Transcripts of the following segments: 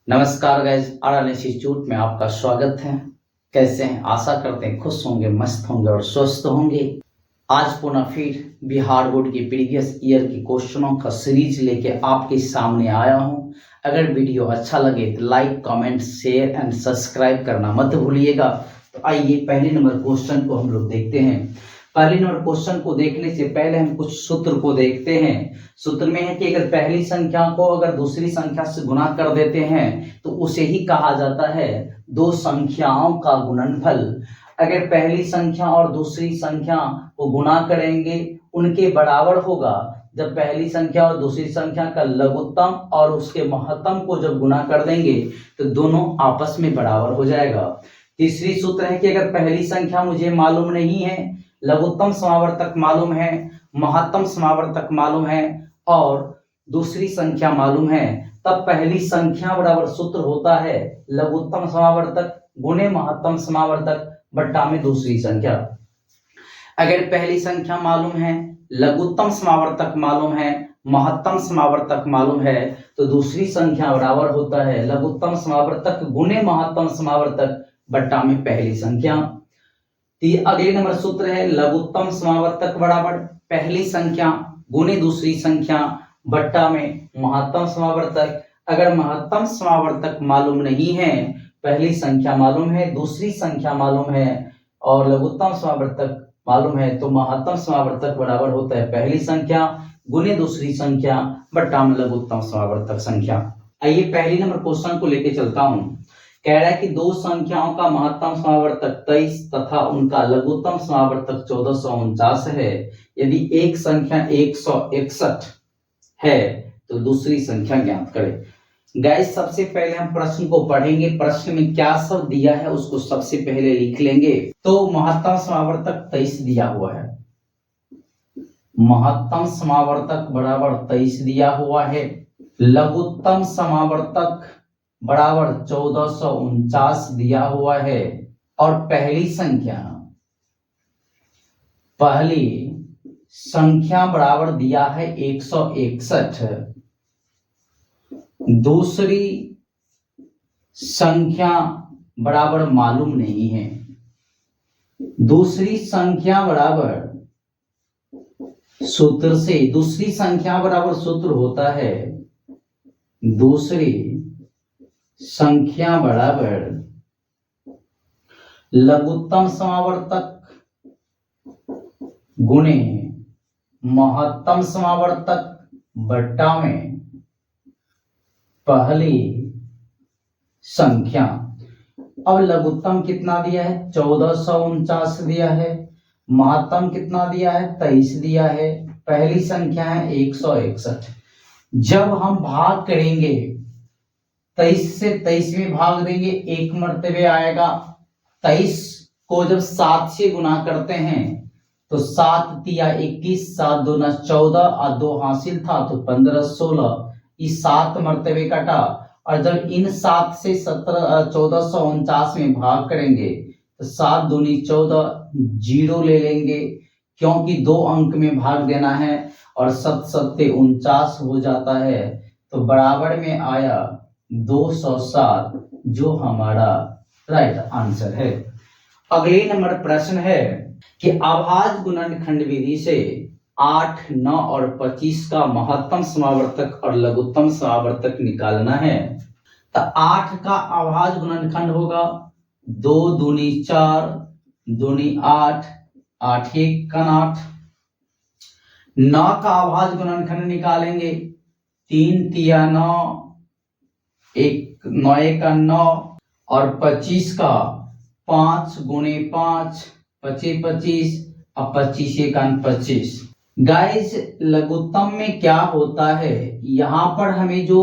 नमस्कार guys, are institute में आपका स्वागत है। कैसे हैं? आशा करते हैं खुश होंगे, मस्त होंगे और स्वस्थ होंगे। आज पुनः फिर बिहार बोर्ड की प्रीवियस ईयर की क्वेश्चनों का सीरीज लेके आपके सामने आया हूं। अगर वीडियो अच्छा लगे तो like, comment, share and subscribe करना मत भूलिएगा। तो आइए पहले नंबर क्वेश्चन को हम लोग देखते हैं। पहले नंबर क्वेश्चन को देखने से पहले हम कुछ सूत्र को देखते हैं। सूत्र में है कि अगर पहली संख्या को अगर दूसरी संख्या से गुणा कर देते हैं तो उसे ही कहा जाता है दो संख्याओं का गुणनफल। अगर पहली संख्या और दूसरी संख्या को गुणा करेंगे उनके बराबर होगा। जब पहली संख्या और दूसरी संख्या का लघुत्तम और उसके महत्तम को जब गुणा कर देंगे तो दोनों आपस में बराबर हो जाएगा। तीसरी सूत्र है कि अगर पहली संख्या मुझे मालूम नहीं है, लघुत्तम समावर्तक मालूम है, महत्तम समावर्तक मालूम है और दूसरी संख्या मालूम है, तब पहली संख्या बराबर सूत्र होता है लघुत्तम समावर्तक गुणे महत्तम समावर्तक बट्टा में दूसरी संख्या। अगर पहली संख्या मालूम है, लघुत्तम समावर्तक मालूम है, महत्तम समावर्तक मालूम है, तो दूसरी संख्या बराबर होता है लघुत्तम समावर्तक गुणे महत्तम समावर्तक बट्टा में पहली संख्या। अगले नंबर सूत्र है लघुत्तम समावर्तक बराबर पहली संख्या गुणे दूसरी संख्या बट्टा में महत्तम समावर्तक। अगर महत्तम समावर्तक मालूम नहीं है, पहली संख्या मालूम है, दूसरी संख्या मालूम है और लघुत्तम समावर्तक मालूम है, तो महत्तम समावर्तक बराबर होता है पहली संख्या गुणे दूसरी संख्या बट्टा में लघुत्तम समावर्तक संख्या। आइए पहली नंबर क्वेश्चन को लेके चलता हूं। कह रहा है कि दो संख्याओं का महत्तम समावर्तक 23 तथा उनका लघुत्तम समावर्तक 1449 है। यदि एक संख्या 161 है तो दूसरी संख्या ज्ञात करें। गाइस, सबसे पहले हम प्रश्न को पढ़ेंगे। प्रश्न में क्या सब दिया है उसको सबसे पहले लिख लेंगे। तो महत्तम समावर्तक 23 दिया हुआ है, महत्तम समावर्तक बराबर 23 दिया हुआ है, लघुत्तम समावर्तक बराबर 1449 दिया हुआ है और पहली संख्या बराबर दिया है 161। दूसरी संख्या बराबर मालूम नहीं है। दूसरी संख्या बराबर सूत्र से, दूसरी संख्या बराबर सूत्र होता है दूसरी संख्या बराबर लघुत्तम समावर्तक गुणे महत्तम समावर्तक बट्टा में पहली संख्या। अब लघुत्तम कितना दिया है? 1449 दिया है। महत्तम कितना दिया है? 23 दिया है। पहली संख्या है 161। जब हम भाग करेंगे 23 से 23 में भाग देंगे, एक मर्तबे आएगा। 23 को जब 7 से गुना करते हैं तो 7 तिया 21, 7 दूना 14 और 2 हासिल था तो 15 16, इस 7 मर्तबे कटा। और जब इन 7 से 1449 में भाग करेंगे तो 7 दूनी 14, 0 ले लेंगे क्योंकि 2 अंक में भाग देना है और 7 सत्ते 49 हो जाता है। तो बराबर में आया 207 जो हमारा राइट आंसर है। अगले नंबर प्रश्न है कि अभाज्य गुणनखंड विधि से 8, 9 और 25 का महत्तम समावर्तक और लघुत्तम समावर्तक निकालना है। तो 8 का अभाज्य गुणनखंड होगा 2 दूनी 4, दूनी 8, 8 1 का 8। 9 का अभाज्य गुणनखंड निकालेंगे 3 तिया 9, 1 9 का 9 और 25 का 5 गुणे 5 25 25 और 25 का 25। गाइस, लघुत्तम में क्या होता है, यहां पर हमें जो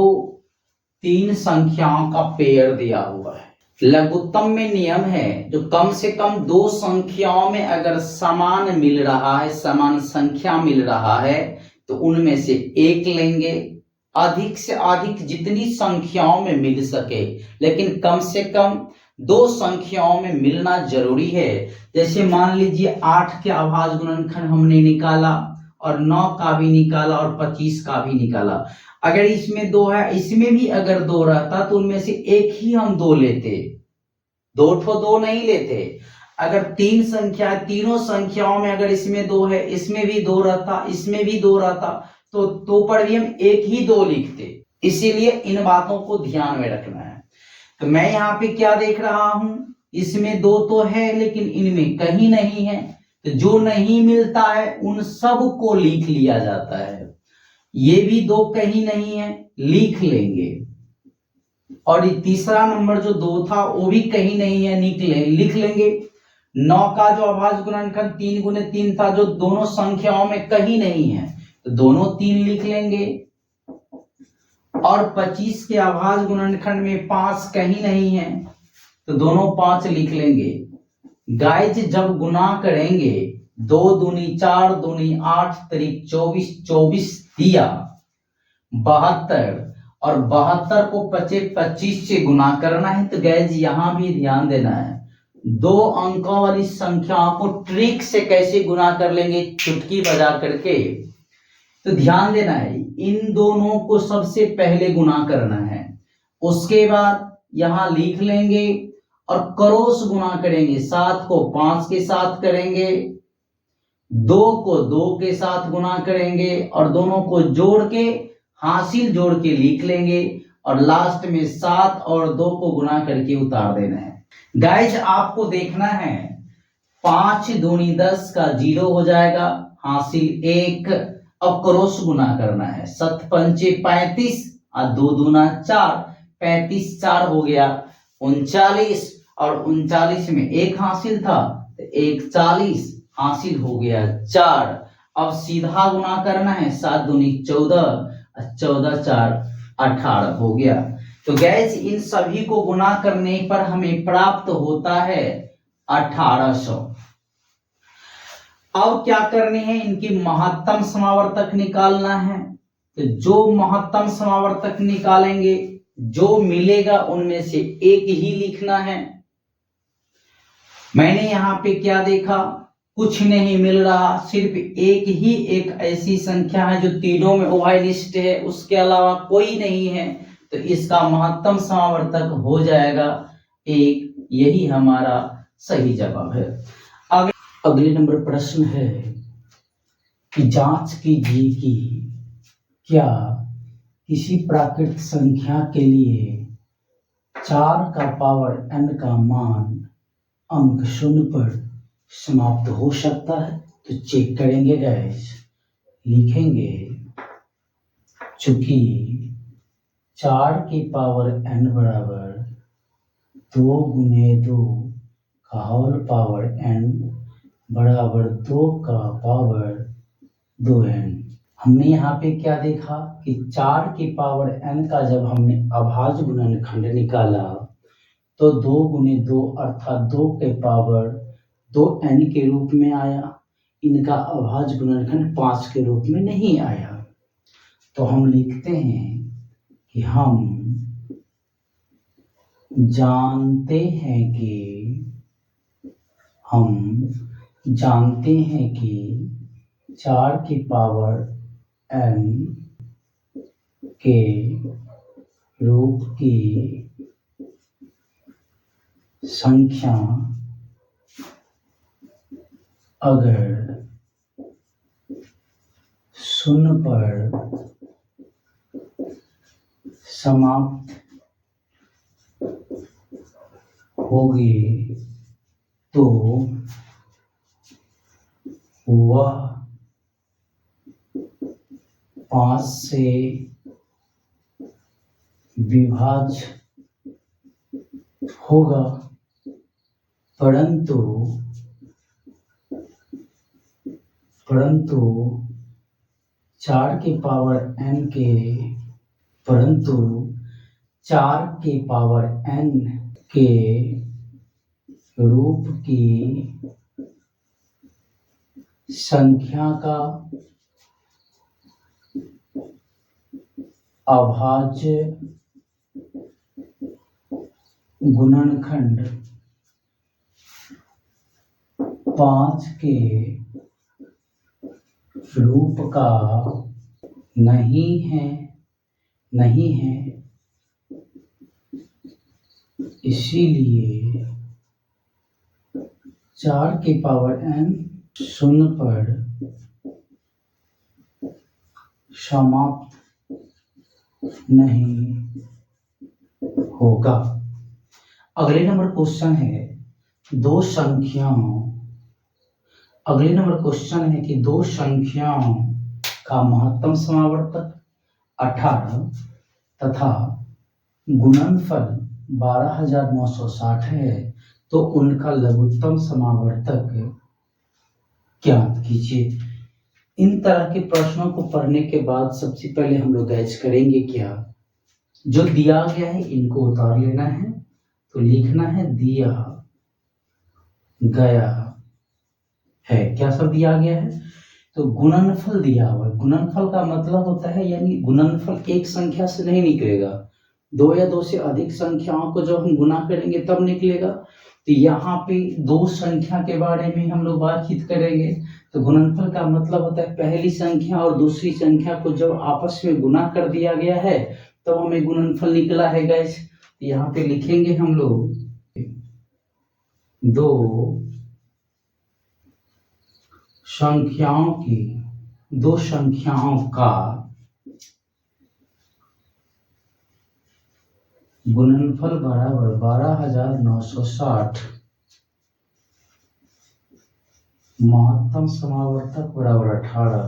3 संख्याओं का पेयर दिया हुआ है। लघुत्तम में नियम है जो कम से कम 2 संख्याओं में अगर समान मिल रहा है, समान संख्या मिल रहा है तो उनमें से एक लेंगे। अधिक से अधिक जितनी संख्याओं में मिल सके, लेकिन कम से कम 2 संख्याओं में मिलना जरूरी है। जैसे मान लीजिए 8 के अभाज्य गुणनखंड हमने निकाला और 9 का भी निकाला और 25 का भी निकाला। अगर इसमें 2 है, इसमें भी अगर 2 रहता तो उनमें से एक ही हम 2 लेते, 2 ठो 2 नहीं लेते। अगर 3 संख्या, तीनों संख्याओं में अगर इसमें 2 है, इसमें भी 2 रहता, इसमें भी 2 रहता, तो 2 पर भी हम एक ही 2 लिखते। इसीलिए इन बातों को ध्यान में रखना है। तो मैं यहाँ पे क्या देख रहा हूं, इसमें 2 तो है लेकिन इनमें कहीं नहीं है, तो जो नहीं मिलता है उन सब को लिख लिया जाता है। ये भी 2 कहीं नहीं है, लिख लेंगे। और ये तीसरा नंबर जो 2 था वो भी कहीं नहीं है, लिख लेंगे। 9 का जो अभाज्य गुणनखंड 3 गुने 3 था, जो दोनों संख्याओं में कहीं नहीं है, तो दोनों 3 लिख लेंगे। और 25 के अभाज्य गुणनखंड में 5 कहीं नहीं है, तो दोनों 5 लिख लेंगे। गाइज जब गुना करेंगे 2 दूनी 4 दूनी 8 तरीक 24, 24 दिया 72, और 72 को 25 से गुना करना है। तो गाइज यहां भी ध्यान देना है, 2 अंकों वाली संख्याओं को ट्रिक से कैसे गुना कर लेंगे, चुटकी बजा करके। तो ध्यान देना है, इन दोनों को सबसे पहले गुना करना है, उसके बाद यहां लिख लेंगे और क्रॉस गुना करेंगे। 7 को 5 के साथ करेंगे, 2 को 2 के साथ गुना करेंगे, और दोनों को जोड़ के हासिल जोड़ के लिख लेंगे, और लास्ट में 7 और 2 को गुना करके उतार देना है। गाइज आपको देखना है, 5 दूनी 10 का 0 हो जाएगा, हासिल 1। अब क्रॉस गुना करना है, 7 पंचे 35 और 2 दूना 4, 35 4 हो गया 39, और 39 में 1 हासिल था, तो 1 40 हासिल हो गया 4। अब सीधा गुना करना है, 7 दूनी 14, 14 4 18 हो गया। तो गैस इन सभी को गुना करने पर हमें प्राप्त होता है 1800। अब क्या करने हैं, इनकी महत्तम समावर्तक निकालना है। तो जो महत्तम समावर्तक निकालेंगे, जो मिलेगा उनमें से एक ही लिखना है। मैंने यहां पे क्या देखा, कुछ नहीं मिल रहा, सिर्फ एक ऐसी संख्या है जो तीनों में ओवरलिस्ट है, उसके अलावा कोई नहीं है, तो इसका महत्तम समावर्तक हो जाएगा 1। यही हमारा सही जवाब है। अगले नंबर प्रश्न है कि जांच कीजिए कि क्या किसी प्राकृत संख्या के लिए 4 का पावर n का मान अंक 0 पर समाप्त हो सकता है। तो चेक करेंगे गाइस, लिखेंगे चूंकि 4 की पावर n बराबर 2 गुने 2 का होल पावर n बराबर 2 का पावर 2n। हमने यहाँ पे क्या देखा कि 4 की पावर n का जब हमने अभाज्य गुणनखंड निकाला तो 2 गुने 2 अर्थात 2 के पावर 2n के रूप में आया। इनका अभाज्य गुणनखंड 5 के रूप में नहीं आया। तो हम लिखते हैं कि हम जानते हैं कि 4 की पावर n के रूप की संख्या अगर 0 पर समाप्त होगी तो वह 5 से विभाज्य होगा, परंतु 4 की पावर n के रूप की संख्या का अभाज्य गुणनखंड 5 के रूप का नहीं है, नहीं है, इसीलिए 4 की पावर n शून्य पर समाप्त नहीं होगा। अगले नंबर क्वेश्चन है दो संख्याओं का महत्तम समावर्तक 18 तथा गुणनफल 12,960 है, तो उनका लघुत्तम समावर्तक ज्ञात कीजिए। इन तरह के प्रश्नों को पढ़ने के बाद सबसे पहले हम लोग गैस करेंगे क्या, जो दिया गया है इनको उतार लेना है, तो लिखना है दिया गया है। क्या सब दिया गया है, तो गुणनफल दिया हुआ है। गुणनफल का मतलब होता है, यानी गुणनफल एक संख्या से नहीं निकलेगा, दो या दो से अधिक संख्याओं को जब हम गुना करेंगे तब निकलेगा। तो यहाँ पे दो संख्या के बारे में हम लोग बातचीत करेंगे। तो गुणनफल का मतलब होता है पहली संख्या और दूसरी संख्या को जब आपस में गुना कर दिया गया है तो हमें गुणनफल निकला है गाइस। यहाँ पे लिखेंगे हम लोग दो संख्याओं का गुणनफल बराबर 12,960, महत्तम समावर्तक बराबर 18,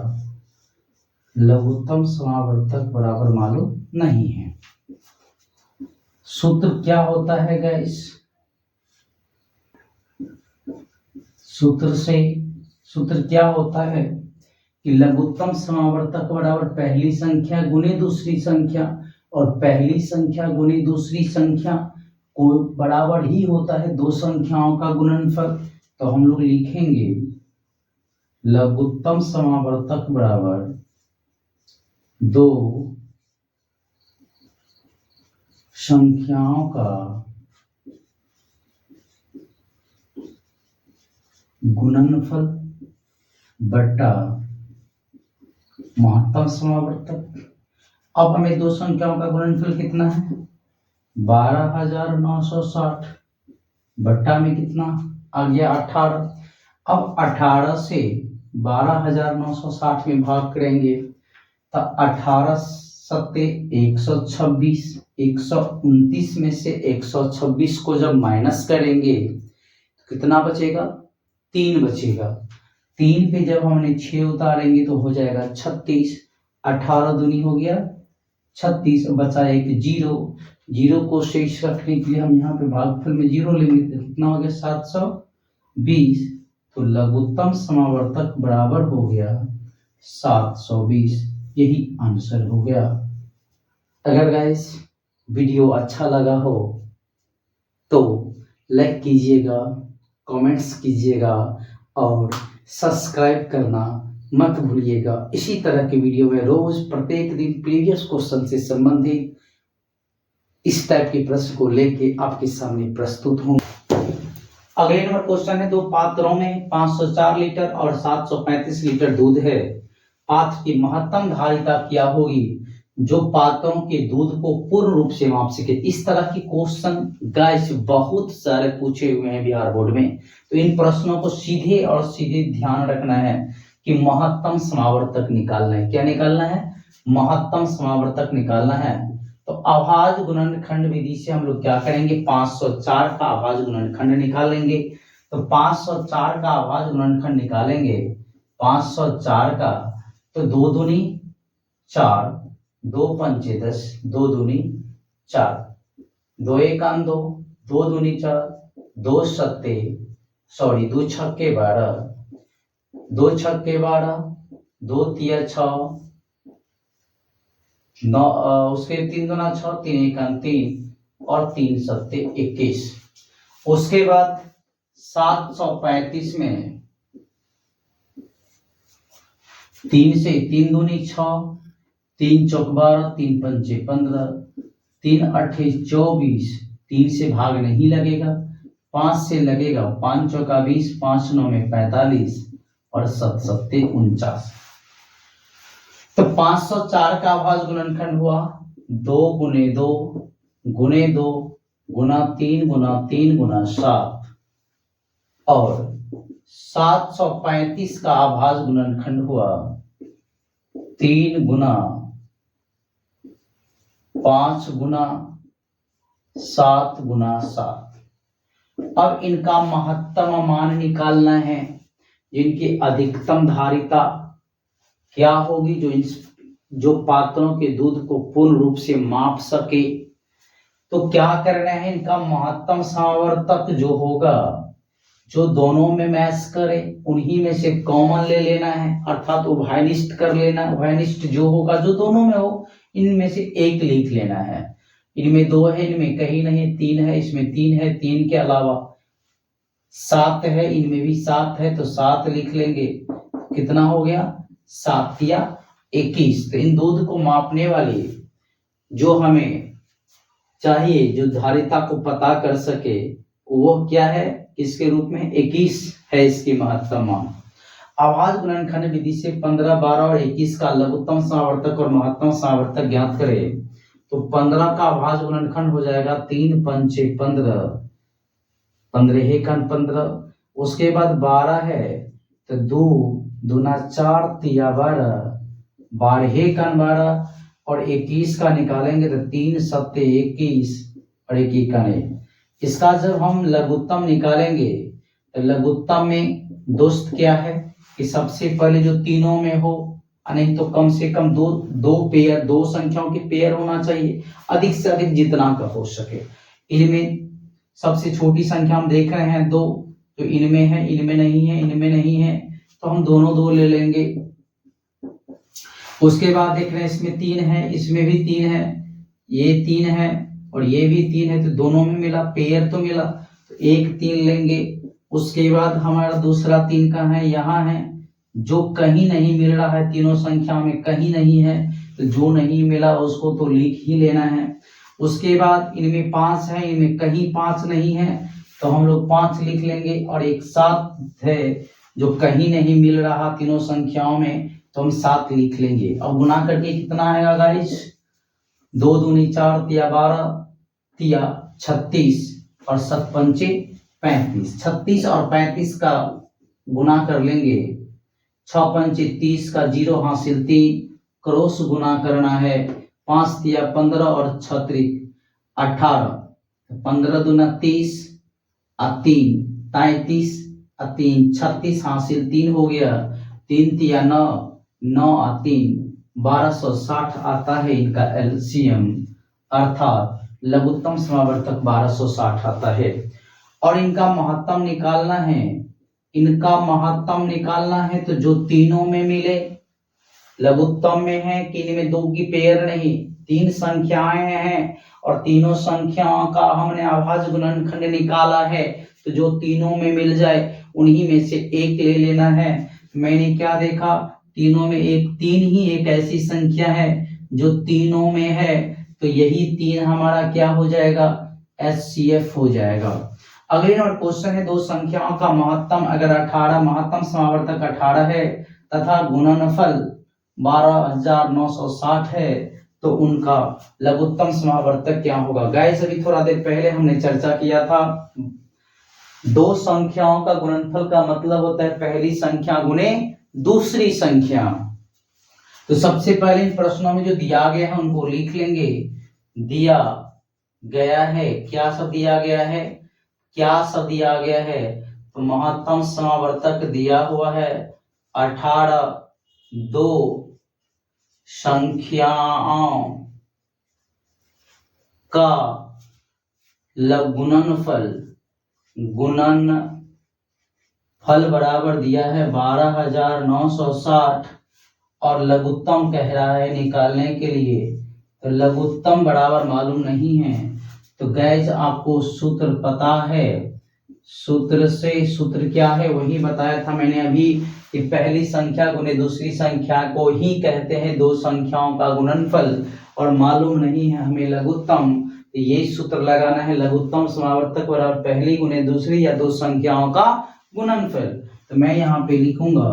लघुत्तम समावर्तक बराबर मालूम नहीं है। सूत्र क्या होता है गाइस, सूत्र क्या होता है कि लघुत्तम समावर्तक बराबर पहली संख्या गुने दूसरी संख्या, और पहली संख्या गुने दूसरी संख्या को बराबर ही होता है दो संख्याओं का गुणनफल। तो हम लोग लिखेंगे लघुत्तम समावर्तक बराबर दो संख्याओं का गुणनफल बटा महत्तम समावर्तक। अब हमें दो संख्याओं का गुणनफल कितना है, 12,960 बट्टा में कितना आ गया 18। अब 18 से 12,960 में भाग करेंगे तो 18 सत्ते 126, 129 में से 126 को जब माइनस करेंगे तो कितना बचेगा, 3 बचेगा। 3 पे जब हमने 6 उतारेंगे तो हो जाएगा 36, 18 दूनी हो गया 36, बचा एक जीरो को शेष रखने के लिए हम यहाँ पे भागफल में 0 लेंगे तो कितना हो गया 720। तो लघुत्तम समावर्तक बराबर हो गया 720, यही आंसर हो गया। अगर गाइस वीडियो अच्छा लगा हो तो लाइक कीजिएगा, कमेंट्स कीजिएगा और सब्सक्राइब करना मत भूलिएगा। इसी तरह के वीडियो में रोज प्रत्येक दिन प्रीवियस क्वेश्चन से संबंधित इस टाइप के प्रश्न को लेके आपके सामने प्रस्तुत होंगे। अगले नंबर क्वेश्चन है, दो पात्रों में 504 लीटर और 735 लीटर दूध है, पात्र की महत्तम धारिता क्या होगी जो पात्रों के दूध को पूर्ण रूप से माप सके। इस तरह के क्वेश्चन गाइस बहुत सारे पूछे हुए हैं बिहार बोर्ड में, तो इन प्रश्नों को सीधे और सीधे ध्यान रखना है कि महत्तम समावर्तक निकालना है। क्या निकालना है, महत्तम समावर्तक निकालना है। तो अभाज्य गुणनखंड विधि से हम लोग क्या करेंगे, 504 का अभाज्य गुणनखंड निकालेंगे। तो 504 का अभाज्य गुणनखंड निकालेंगे, 504 का, तो 2 दूनी 4, 2 पंचे 10, 2 दूनी 4, 2 एकान 2, 2 दूनी 4, 2 सत्ते 2 छक्के 12, 2 छक्के 12, 2 तिया 6, 9, उसके 3 दूना 6, 3 एकान 3 और 3 सत्ते 21। उसके बाद 735 में 3 से 3 दूनी 6, 3 चौक 12, 3 पंचे 15, 3 अट्ठे 24, 3 से भाग नहीं लगेगा, 5 से लगेगा, 5 चौका 20, 5 9 में 45 और 7 सत्ते 49। तो 504 का अभाज्य गुणनखंड हुआ 2 गुने 2 गुने 2 गुना 3 गुना 3 गुना 7 और 735 का आभाज्य गुणनखंड हुआ 3 गुना 5 गुना 7 गुना 7। अब इनका महत्तम मान निकालना है, जिनकी अधिकतम धारिता क्या होगी, जो पात्रों के दूध को पूर्ण रूप से माप सके। तो क्या करना है, इनका महत्तम समावर्तक जो होगा, जो दोनों में मैच करे, उन्हीं में से कॉमन ले लेना है, अर्थात उभयनिष्ठ कर लेना। उभयनिष्ठ जो होगा, जो दोनों में हो, इनमें से एक लिख लेना है। इनमें 2 है, इनमें कहीं नहीं, 3 है, इसमें 3 है, 3 के अलावा 7 है, इनमें भी 7 है, तो 7 लिख लेंगे। कितना हो गया, 7 या 21। तो इन दूध को मापने वाली जो हमें चाहिए, जो धारिता को पता कर सके, वो क्या है, इसके रूप में 21 है इसकी महत्तम मान। आभाज्य गुणनखंड विधि से 15, 12 और 21 का लघुत्तम समावर्तक और महत्तम समावर्तक ज्ञात करें। तो 15 का आभाज्य गुणनखंड हो जाएगा 3 पंचे 15, 15 एकन 15। उसके बाद 12 है तो 2 दूना 4 तिया 12, 12 एकन 12 और 21 का निकालेंगे तो 3 सत्ते 21 और 1 एकन 1। इसका जब हम लघुत्तम निकालेंगे तो लघुत्तम में दोस्त क्या है कि सबसे पहले जो तीनों में हो, नहीं तो कम से कम दो पेयर, 2 संख्याओं के पेयर होना चाहिए, अधिक से अधिक जितना का हो सके। इनमें सबसे छोटी संख्या हम देख रहे हैं 2, तो इनमें है, इनमें नहीं है, इनमें नहीं है, तो हम दोनों 2 ले लेंगे। उसके बाद देख रहे हैं इसमें 3 है, इसमें भी 3 है, ये 3 है और ये भी 3 है, तो दोनों में मिला, पेयर तो मिला, तो 1 3 लेंगे। उसके बाद हमारा दूसरा 3 कहाँ है, यहाँ है, जो कहीं नहीं मिल रहा है, तीनों संख्या में कहीं नहीं है, तो जो नहीं मिला उसको तो लिख ही लेना है। उसके बाद इनमें 5 है, इनमें कहीं 5 नहीं है, तो हम लोग 5 लिख लेंगे। और एक 7 है जो कहीं नहीं मिल रहा तीनों संख्याओं में, तो हम 7 लिख लेंगे। अब गुना करके कितना आएगा गाइस, 2 दूनी 4 तिया 12 तिया 36 और 7 पंचे 35। 36 और 35 का गुना कर लेंगे, 6 पंचे 30 का 0 हासिल 3, क्रॉस गुना करना है, 5 तिया 15 और 6 त्रिक 18, 15 दूना 30 और 3 33 और 3 36 हासिल 3 हो गया, 3 तिया 9 9 और 3 1260 आता है इनका एलसीएम, अर्थात लघुत्तम समावर्तक 1260 आता है। और इनका महत्तम निकालना है, इनका महत्तम निकालना है तो जो तीनों में मिले, लघुत्तम में है कि इनमें 2 की पेयर नहीं, 3 संख्याएं हैं और तीनों संख्याओं का हमने अभाज्य गुणनखंड निकाला है, तो जो तीनों में मिल जाए उन्हीं में से एक ले लेना है। मैंने क्या देखा, तीनों में 3 ही एक ऐसी संख्या है जो तीनों में है, तो यही 3 हमारा क्या हो जाएगा, एचसीएफ हो जाएगा। अगले नंबर क्वेश्चन है, 2 संख्याओं का महत्तम अगर 18, महत्तम समावर्तक 18 है तथा गुणनफल 12960 है, तो उनका लघुत्तम समावर्तक क्या होगा। गाइस अभी थोड़ा देर पहले हमने चर्चा किया था, 2 संख्याओं का गुणनफल का मतलब होता है पहली संख्या गुणे दूसरी संख्या। तो सबसे पहले इन प्रश्नों में जो दिया गया है उनको लिख लेंगे। दिया गया है, क्या सब दिया गया है, क्या सब दिया गया है, तो महत्तम समावर्तक दिया हुआ है 18, 2 संख्याओं का गुणनफल बराबर दिया है 12960 और लघुत्तम कह रहा है निकालने के लिए, तो लघुत्तम बराबर मालूम नहीं है, तो गैस आपको सूत्र पता है, सूत्र क्या है वही बताया था मैंने अभी कि पहली संख्या गुने दूसरी संख्या को ही कहते हैं 2 संख्याओं का गुणनफल, और मालूम नहीं है हमें लघुत्तम, तो यही सूत्र लगाना है, लघुत्तम समावर्तक बराबर पहली गुने दूसरी या 2 संख्याओं का गुणनफल। तो मैं यहाँ पे लिखूंगा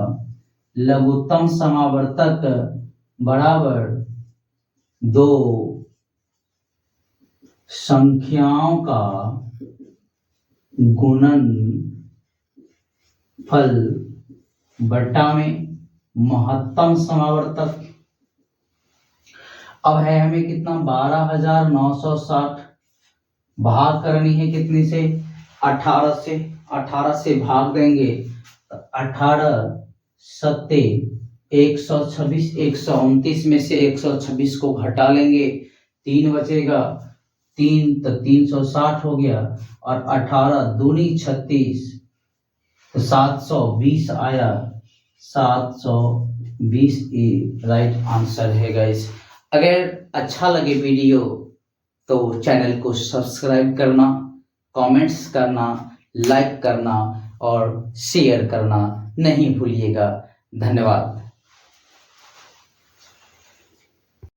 लघुत्तम समावर्तक बराबर 2 संख्याओं का गुणन फल बटा में महत्तम समावर्तक। अब है हमें कितना 12,960 भाग करनी है कितनी से 18 से भाग देंगे तो 18 सत्ते 126 129 में से 126 को घटा लेंगे 3 बचेगा 3 तो 360 हो गया और 18 दूनी 36 तो 720 आया 720 राइट आंसर है गाइस। अगर अच्छा लगे वीडियो तो चैनल को सब्सक्राइब करना, कमेंट्स करना, लाइक करना और शेयर करना नहीं भूलिएगा। धन्यवाद।